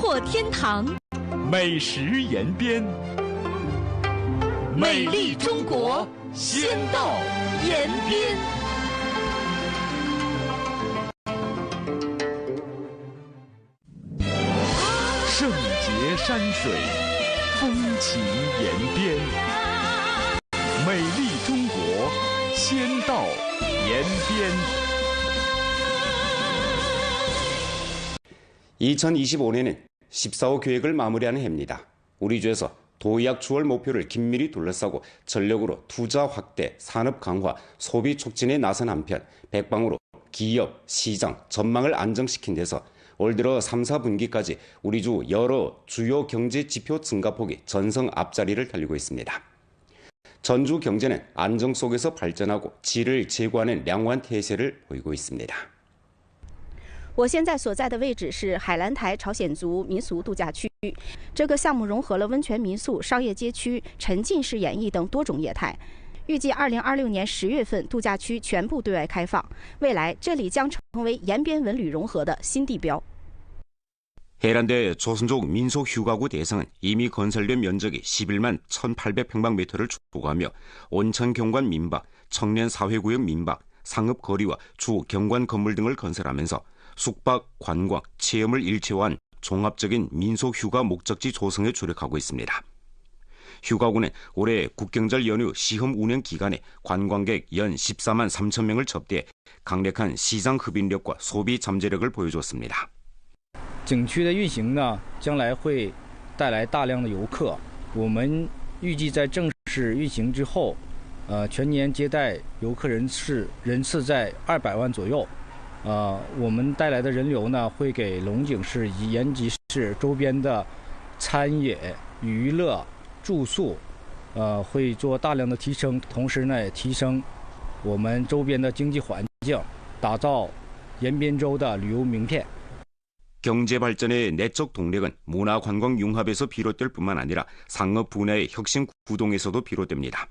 阔天堂，美食延边，美丽中国，先到延边。圣洁山水，风情延边，美丽中国，先到延边。 2025년은 14호 계획을 마무리하는 해입니다. 우리 주에서 도의학 추월 목표를 긴밀히 둘러싸고 전력으로 투자 확대, 산업 강화, 소비 촉진에 나선 한편 백방으로 기업, 시장, 전망을 안정시킨 데서 올 들어 3, 4분기까지 우리 주 여러 주요 경제 지표 증가폭이 전성 앞자리를 달리고 있습니다. 전주 경제는 안정 속에서 발전하고 질을 제고하는 량호한 태세를 보이고 있습니다. 我现在所在的位置是海兰台朝鲜族民俗度假区。这个项目融合了温泉民宿、商业街区、沉浸式演艺等多种业态。预计2026年10月份，度假区全部对外开放。未来，这里将成为延边文旅融合的新地标。 해란대 조선족 민속 휴가구 대상은 이미 건설된 면적이 11만 1,800평방미터를 초과하며 온천 경관 민박, 청년 사회구역 민박, 상업 거리와 주 경관 건물 등을 건설하면서 숙박, 관광, 체험을 일체화한 종합적인 민속 휴가 목적지 조성에 주력하고 있습니다. 휴가구는 올해 국경절 연휴 시험 운영 기간에 관광객 연 14만 3천 명을 접대해 강력한 시장 흡인력과 소비 잠재력을 보여줬습니다. 景区的运行呢，将来会带来大量的游客。我们预计在正式运行之后，全年接待游客人次在200万左右。我们带来的人流呢，会给龙井市以及延吉市周边的餐饮、娱乐、住宿，会做大量的提升。同时呢，也提升我们周边的经济环境，打造延边州的旅游名片。 경제 발전의 내적 동력은 문화 관광 융합에서 비롯될 뿐만 아니라 상업 분야의 혁신 구동에서도 비롯됩니다.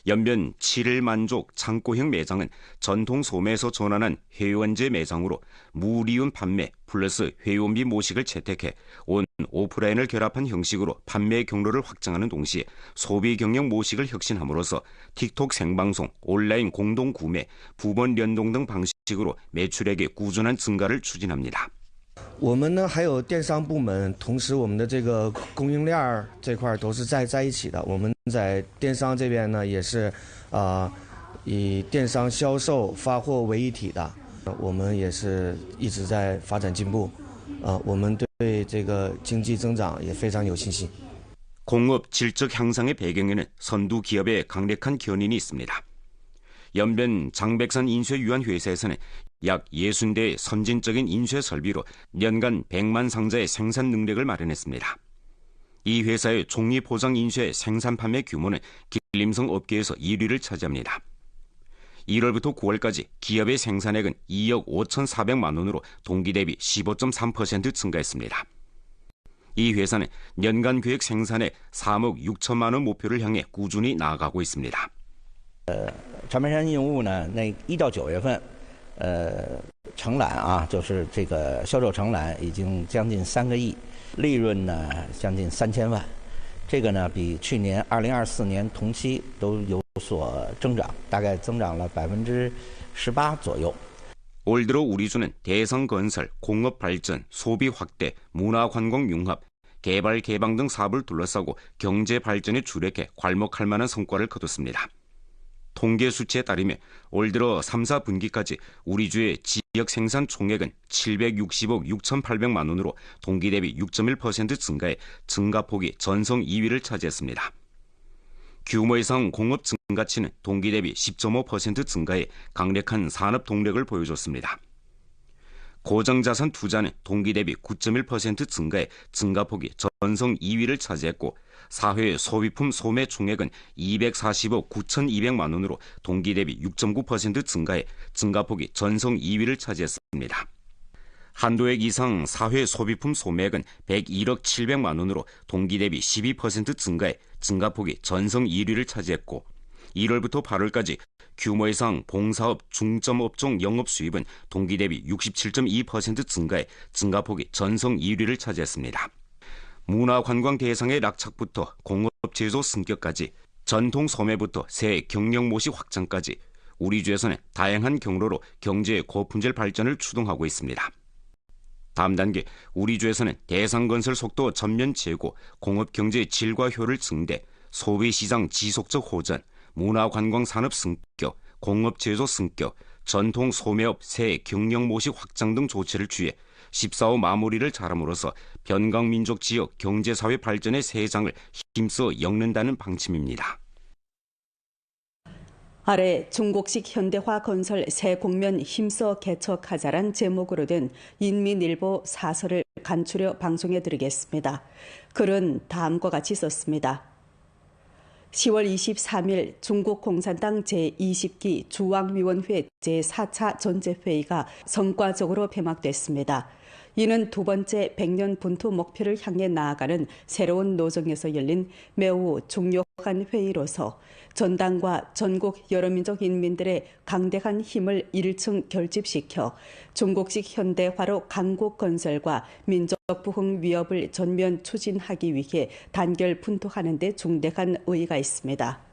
연변 7일 만족 창고형 매장은 전통 소매에서 전환한 회원제 매장으로 무리운 판매 플러스 회원비 모식을 채택해 온 오프라인을 결합한 형식으로 판매 경로를 확장하는 동시에 소비 경영 모식을 혁신함으로써 틱톡 생방송, 온라인 공동 구매, 부번 연동 등 방식으로 매출액의 꾸준한 증가를 추진합니다. 我们呢还有电商部门，同时我们的这个供应链这块都是在一起的。我们在电商这边呢也是，以电商销售发货为一体的。我们也是一直在发展进步，我们对这个经济增长也非常有信心。 공업 질적 향상의 배경에는 선두 기업의 강력한 견인이 있습니다. 연변 장백산 인쇄유한회사에서는 약 60대의 선진적인 인쇄 설비로 연간 100만 상자의 생산 능력을 마련했습니다. 이 회사의 종이 포장 인쇄 생산 판매 규모는 길림성 업계에서 1위를 차지합니다. 1월부터 9월까지 기업의 생산액은 2억 5,400만 원으로 동기 대비 15.3% 증가했습니다. 이 회사는 연간 계획 생산액 3억 6천만 원 목표를 향해 꾸준히 나아가고 있습니다. 长白山应物呢，那1到9月份，承揽啊，就是这个销售承揽已经将近3个亿，利润呢将近3000万，这个呢比去年2024年同期都有所增长，大概增长了18%左右。 올 들어 우리주는 대성 건설, 공업 발전, 소비 확대, 문화 관광 융합, 개발 개방 등 사업을 둘러싸고 경제 발전에 주력해 괄목할 만한 성과를 거뒀습니다. 통계 수치에 따르면 올 들어 3, 4분기까지 우리 주의 지역 생산 총액은 760억 6,800만 원으로 동기 대비 6.1% 증가해 증가폭이 전성 2위를 차지했습니다. 규모에상 공업 증가치는 동기 대비 10.5% 증가해 강력한 산업 동력을 보여줬습니다. 고정자산 투자는 동기 대비 9.1% 증가해 증가폭이 전성 2위를 차지했고 사회 소비품 소매 총액은 240억 9,200만 원으로 동기 대비 6.9% 증가해 증가폭이 전성 2위를 차지했습니다. 한도액 이상 사회 소비품 소매액은 101억 700만 원으로 동기 대비 12% 증가해 증가폭이 전성 1위를 차지했고 1월부터 8월까지 규모 이상 봉사업 중점업종 영업 수입은 동기 대비 67.2% 증가해 증가폭이 전성 1위를 차지했습니다. 문화관광 대상의 낙착부터 공업제조 승격까지 전통 소매부터 새 경영모시 확장까지 우리 주에서는 다양한 경로로 경제의 고품질 발전을 추동하고 있습니다. 다음 단계 우리 주에서는 대상건설 속도 전면 제고, 공업경제의 질과 효율 증대, 소비시장 지속적 호전, 문화관광 산업 승격, 공업제조 승격, 전통 소매업 새 경영모시 확장 등 조치를 취해 14호 마무리를 잘함으로써 변강민족 지역 경제사회 발전의 새 장을 힘써 엮는다는 방침입니다. 아래 중국식 현대화 건설 새 국면 힘써 개척하자란 제목으로 된 인민일보 사설을 간추려 방송해드리겠습니다. 글은 다음과 같이 썼습니다. 10월 23일 중국 공산당 제20기 중앙위원회 제4차 전체회의가 성과적으로 폐막됐습니다. 이는 두 번째 100년 분투 목표를 향해 나아가는 새로운 노정에서 열린 매우 중요한 회의로서 전당과 전국 여러민족 인민들의 강대한 힘을 일층 결집시켜 중국식 현대화로 강국 건설과 민족 부흥 위협을 전면 추진하기 위해 단결 분투하는 데 중대한 의의가 있습니다.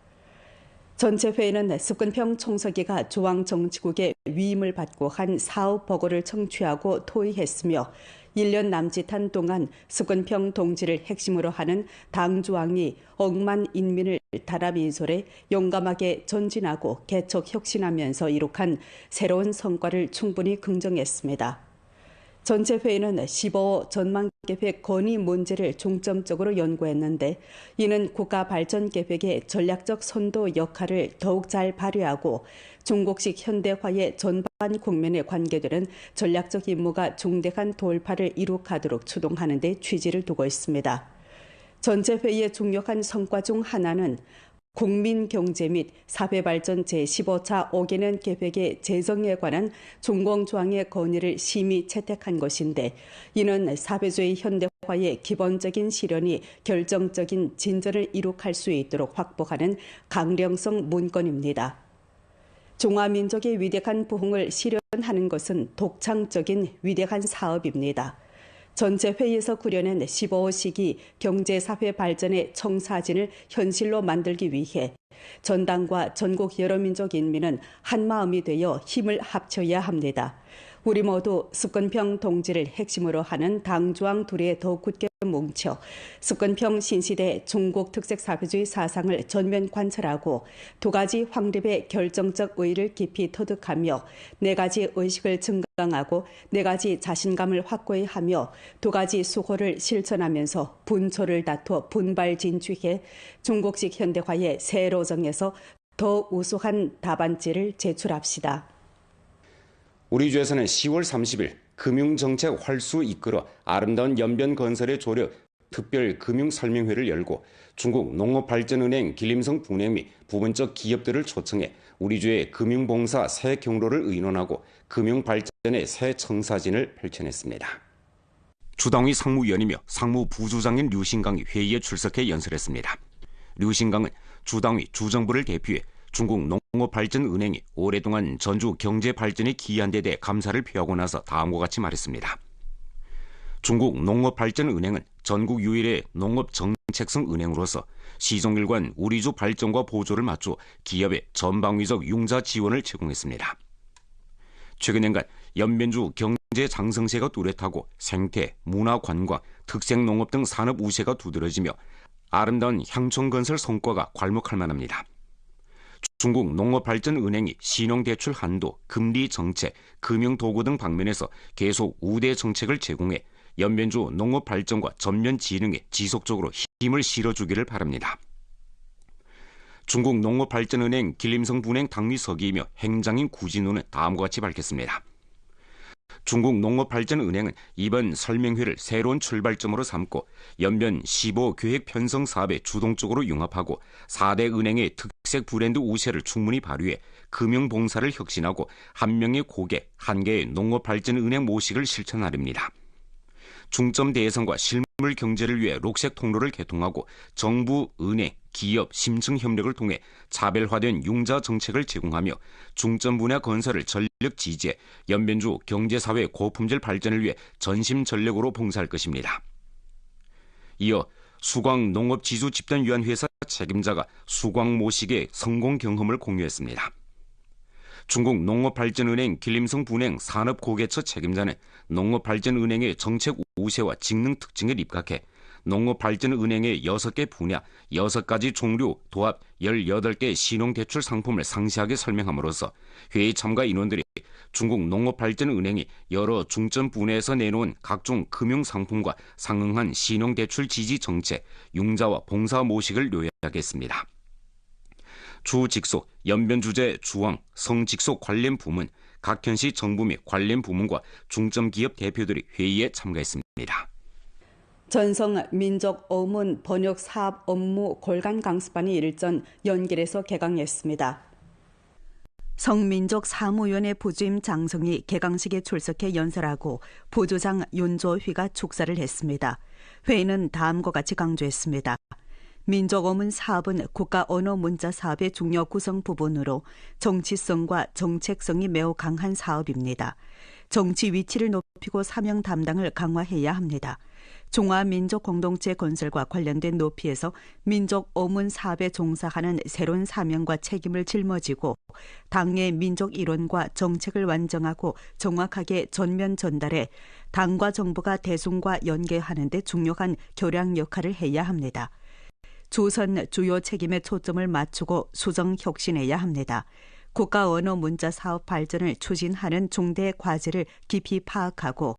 전체 회의는 습근평 총서기가 중앙정치국의 위임을 받고 한 사업 보고를 청취하고 토의했으며 1년 남짓한 동안 습근평 동지를 핵심으로 하는 당주왕이 억만 인민을 다라민솔에 용감하게 전진하고 개척 혁신하면서 이룩한 새로운 성과를 충분히 긍정했습니다. 전체 회의는 15호 전망계획 건의 문제를 중점적으로 연구했는데 이는 국가 발전 계획의 전략적 선도 역할을 더욱 잘 발휘하고 중국식 현대화의 전반 국면에 관계되는 전략적 임무가 중대한 돌파를 이룩하도록 추동하는 데 취지를 두고 있습니다. 전체 회의의 중요한 성과 중 하나는 국민경제 및 사회발전 제15차 5개년 계획의 재정에 관한 중공조항의 건의를 심의 채택한 것인데 이는 사회주의 현대화의 기본적인 실현이 결정적인 진전을 이룩할 수 있도록 확보하는 강령성 문건입니다. 중화민족의 위대한 부흥을 실현하는 것은 독창적인 위대한 사업입니다. 전체 회의에서 구려낸 15호 시기 경제사회 발전의 청사진을 현실로 만들기 위해 전당과 전국 여러민족 인민은 한마음이 되어 힘을 합쳐야 합니다. 우리 모두 습근평 동지를 핵심으로 하는 당주왕 둘에 더욱 굳게 뭉쳐 습근평 신시대 중국 특색 사회주의 사상을 전면 관철하고 두 가지 확립의 결정적 의의를 깊이 터득하며 네 가지 의식을 증강하고 네 가지 자신감을 확고히 하며 두 가지 수호를 실천하면서 분초를 다투어 분발진주해 중국식 현대화의 새 로정에서 더 우수한 답안지를 제출합시다. 우리 주에서는 10월 30일 금융정책 활수 이끌어 아름다운 연변 건설의 조력 특별 금융설명회를 열고 중국 농업발전은행 길림성 분행 및 부분적 기업들을 초청해 우리 주의 금융봉사 새 경로를 의논하고 금융발전의 새 청사진을 펼쳐냈습니다. 주당위 상무위원이며 상무부주장인 류신강이 회의에 출석해 연설했습니다. 류신강은 주당위 주정부를 대표해 중국 농업발전은행이 오랫동안 전주 경제발전에 기여한 데 대해 감사를 표하고 나서 다음과 같이 말했습니다. 중국 농업발전은행은 전국 유일의 농업정책성 은행으로서 시종일관 우리주 발전과 보조를 맞춰 기업의 전방위적 융자 지원을 제공했습니다. 최근 년간 연변주 경제 장성세가 뚜렷하고 생태, 문화, 관광, 특색농업 등 산업 우세가 두드러지며 아름다운 향촌건설 성과가 괄목할 만합니다. 중국 농업발전은행이 신용대출 한도, 금리 정책, 금융도구 등 방면에서 계속 우대 정책을 제공해 연변주 농업발전과 전면 진흥에 지속적으로 힘을 실어주기를 바랍니다. 중국 농업발전은행 길림성 분행 당위서기이며 행장인 구진우는 다음과 같이 밝혔습니다. 중국 농업발전은행은 이번 설명회를 새로운 출발점으로 삼고 연변 15 계획 편성 사업에 주동적으로 융합하고 4대 은행의 특색 브랜드 우세를 충분히 발휘해 금융봉사를 혁신하고 한 명의 고객, 한 개의 농업발전은행 모식을 실천하렵니다. 중점 대상과 실물 경제를 위해 녹색 통로를 개통하고 정부, 은행, 기업, 심층 협력을 통해 차별화된 융자 정책을 제공하며 중점 분야 건설을 전력 지지해 연변주 경제사회 고품질 발전을 위해 전심전력으로 봉사할 것입니다. 이어 수광농업지주집단위안회사 책임자가 수광 모식의 성공 경험을 공유했습니다. 중국 농업발전은행 길림성 분행 산업고개처 책임자는 농업발전은행의 정책 우세와 직능 특징에 입각해 농업발전은행의 6개 분야, 6가지 종류 도합 18개 신용대출 상품을 상세하게 설명함으로써 회의 참가 인원들이 중국 농업발전은행이 여러 중점 분야에서 내놓은 각종 금융상품과 상응한 신용대출 지지 정책, 융자와 봉사 모식을 요약했습니다. 주직속, 연변주재, 주황, 성직속 관련 부문, 각 현시 정부 및 관련 부문과 중점기업 대표들이 회의에 참가했습니다. 전성 민족 어문 번역 사업 업무 골간 강습반이 일전 연길에서 개강했습니다. 성민족 사무위원회 부주임 장성이 개강식에 출석해 연설하고 부조장 윤조휘가 축사를 했습니다. 회의는 다음과 같이 강조했습니다. 민족 어문 사업은 국가 언어 문자 사업의 중요 구성 부분으로 정치성과 정책성이 매우 강한 사업입니다. 정치 위치를 높이고 사명 담당을 강화해야 합니다. 중화민족 공동체 건설과 관련된 높이에서 민족 어문 사업에 종사하는 새로운 사명과 책임을 짊어지고 당의 민족 이론과 정책을 완성하고 정확하게 전면 전달해 당과 정부가 대중과 연계하는 데 중요한 교량 역할을 해야 합니다. 조선 주요 책임에 초점을 맞추고 수정 혁신해야 합니다. 국가 언어 문자 사업 발전을 추진하는 중대 과제를 깊이 파악하고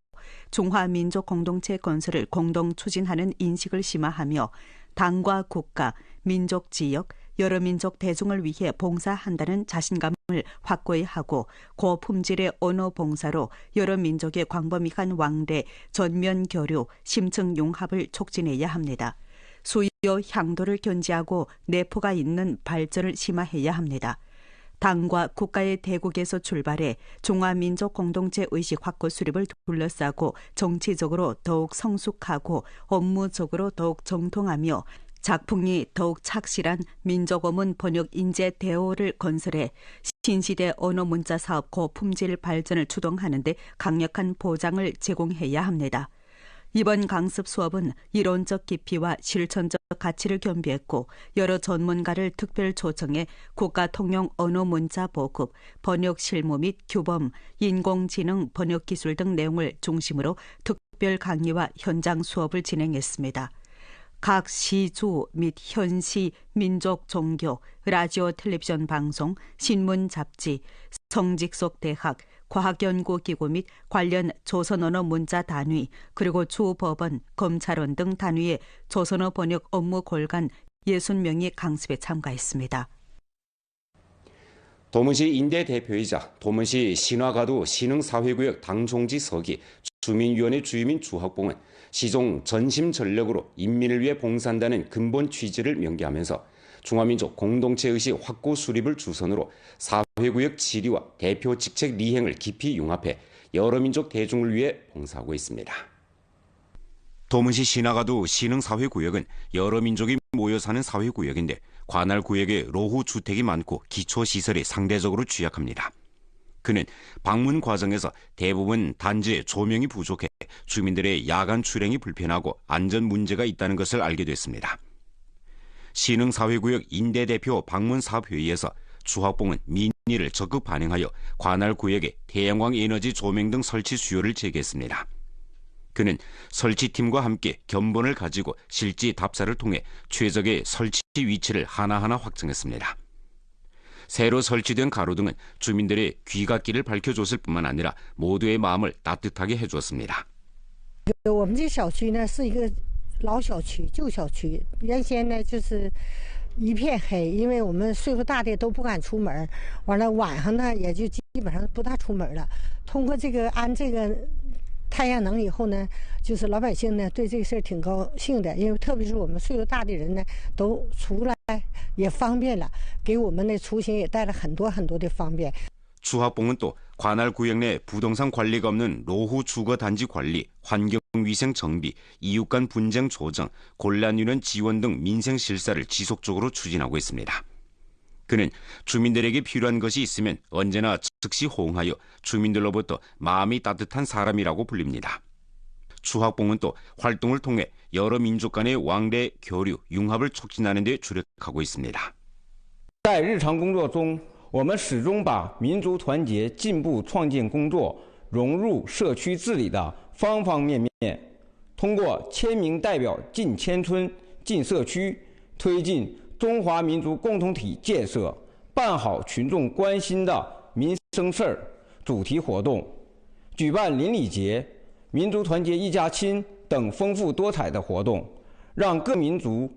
중화민족 공동체 건설을 공동 추진하는 인식을 심화하며 당과 국가, 민족 지역, 여러 민족 대중을 위해 봉사한다는 자신감을 확고히 하고 고품질의 언어 봉사로 여러 민족의 광범위한 왕래, 전면 교류, 심층 융합을 촉진해야 합니다. 수요 향도를 견지하고 내포가 있는 발전을 심화해야 합니다. 당과 국가의 대국에서 출발해 중화민족 공동체 의식 확고 수립을 둘러싸고 정치적으로 더욱 성숙하고 업무적으로 더욱 정통하며 작품이 더욱 착실한 민족어문 번역 인재 대오를 건설해 신시대 언어 문자 사업 고품질 발전을 추동하는 데 강력한 보장을 제공해야 합니다. 이번 강습 수업은 이론적 깊이와 실천적 가치를 겸비했고 여러 전문가를 특별 초청해 국가 통용 언어 문자 보급, 번역 실무 및 규범, 인공지능 번역 기술 등 내용을 중심으로 특별 강의와 현장 수업을 진행했습니다. 각 시주 및 현시 민족 종교, 라디오 텔레비전 방송, 신문 잡지, 성직속 대학, 과학연구기구 및 관련 조선언어 문자 단위, 그리고 주법원, 검찰원 등 단위의 조선어 번역 업무 골간 60명이 강습에 참가했습니다. 도문시 인대 대표이자 도문시 신화가두 신흥사회구역 당종지 서기 주민위원회 주임인 주학봉은 시종 전심전력으로 인민을 위해 봉사한다는 근본 취지를 명기하면서 중화민족 공동체의식 확고 수립을 주선으로 사회구역 지리와 대표 직책 리행을 깊이 융합해 여러 민족 대중을 위해 봉사하고 있습니다. 도문시 신화가두 신흥사회구역은 여러 민족이 모여 사는 사회구역인데 관할구역에 로후 주택이 많고 기초시설이 상대적으로 취약합니다. 그는 방문 과정에서 대부분 단지의 조명이 부족해 주민들의 야간 출행이 불편하고 안전 문제가 있다는 것을 알게 됐습니다. 신흥사회구역 인대대표 방문사업회의에서 주학봉은 민의를 적극 반영하여 관할구역에 태양광 에너지 조명 등 설치 수요를 제기했습니다. 그는 설치팀과 함께 견본을 가지고 실지 답사를 통해 최적의 설치 위치를 하나하나 확정했습니다. 새로 설치된 가로등은 주민들의 귀갓길을 밝혀줬을 뿐만 아니라 모두의 마음을 따뜻하게 해주었습니다. 我们这小区呢是一个老小区，旧小区，原先呢就是一片黑，因为我们岁数大的都不敢出门，完了晚上呢也就基本上不大出门了。通过这个安这个太阳能以后呢，就是老百姓呢对这个事儿挺高兴的，因为特别是我们岁数大的人呢都出来也方便了，给我们的出行也带来很多很多的方便。 주학봉은 또 관할구역 내 부동산 관리가 없는 노후 주거단지 관리, 환경위생 정비, 이웃 간 분쟁 조정, 곤란 유연 지원 등 민생 실사를 지속적으로 추진하고 있습니다. 그는 주민들에게 필요한 것이 있으면 언제나 즉시 호응하여 주민들로부터 마음이 따뜻한 사람이라고 불립니다. 추학봉은 또 활동을 통해 여러 민족 간의 왕래, 교류, 융합을 촉진하는 데 주력하고 있습니다. 在日常工作中，我们始终把民族团结进步创建工作融入社区治理的方方面面，通过千名代表进千村、进社区，推进中华民族共同体建设，办好群众关心的民生事儿、主题活动，举办邻里节、民族团结一家亲等丰富多彩的活动，让各民族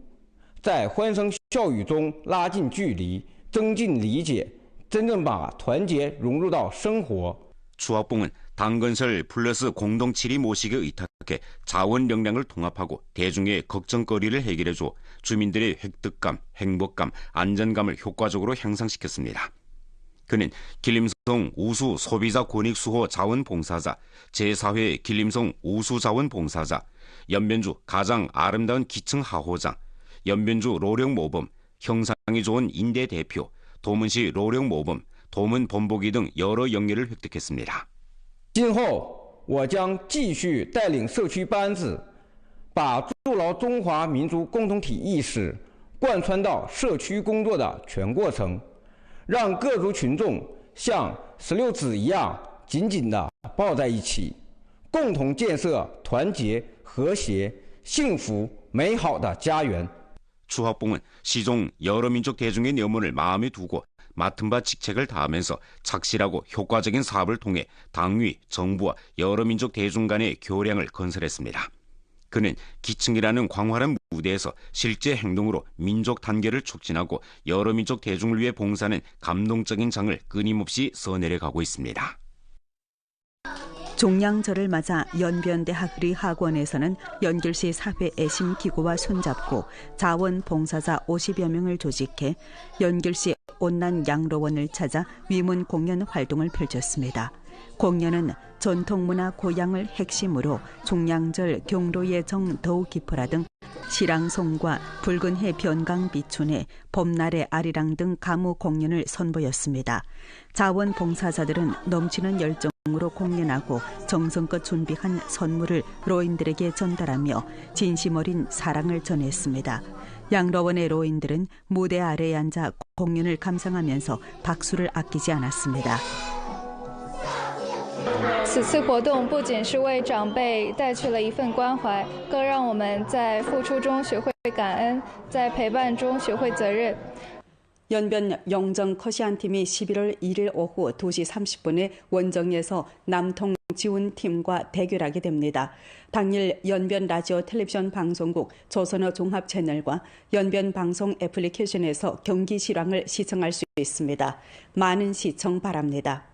在欢声笑语中拉近距离，增进理解，真正把团结融入到生活。 추학봉은 당건설 플러스 공동치리 모식에 의탁해 자원 역량을 통합하고 대중의 걱정거리를 해결해줘 주민들의 획득감, 행복감, 안전감을 효과적으로 향상시켰습니다. 그는 길림성 우수 소비자 권익수호 자원봉사자, 제4회 길림성 우수 자원봉사자, 연변주 가장 아름다운 기층 하호장, 연변주 로령모범, 형상이 좋은 인대 대표, 도문시 로령모범, 도문 본보기 등 여러 영예를 획득했습니다. 今后我将继续带领社区班子，把筑牢中华民族共同体意识贯穿到社区工作的全过程，让各族群众像石榴籽一样紧紧地抱在一起，共同建设团结、和谐、幸福、美好的家园。 추학봉은 시종 여러 민족 대중의 염원을 마음에 두고 맡은 바 직책을 다하면서 착실하고 효과적인 사업을 통해 당위, 정부와 여러 민족 대중 간의 교량을 건설했습니다. 그는 기층이라는 광활한 무대에서 실제 행동으로 민족 단계를 촉진하고 여러 민족 대중을 위해 봉사하는 감동적인 장을 끊임없이 써내려가고 있습니다. 종량절을 맞아 연변대학 의학원에서는 연결시 사회 애심기구와 손잡고 자원봉사자 50여 명을 조직해 연결시 온난 양로원을 찾아 위문 공연 활동을 펼쳤습니다. 공연은 전통문화 고양을 핵심으로 종량절 경로의 정 더욱 깊어라 등 시랑송과 붉은 해 변강 비춘해 봄날의 아리랑 등 가무 공연을 선보였습니다. 자원봉사자들은 넘치는 열정으로 공연하고 정성껏 준비한 선물을 로인들에게 전달하며 진심 어린 사랑을 전했습니다. 양로원의 로인들은 무대 아래에 앉아 공연을 감상하면서 박수를 아끼지 않았습니다. 此次活动不仅是为长辈带去了一份关怀，更让我们在付出中学会感恩，在陪伴中学会责任。 연변 영정 커시안팀이 11월 1일 오후 2시 30분에 원정에서 남통 지훈팀과 대결하게 됩니다. 당일 연변 라디오 텔레비전 방송국 조선어 종합 채널과 연변 방송 애플리케이션에서 경기 실황을 시청할 수 있습니다. 많은 시청 바랍니다.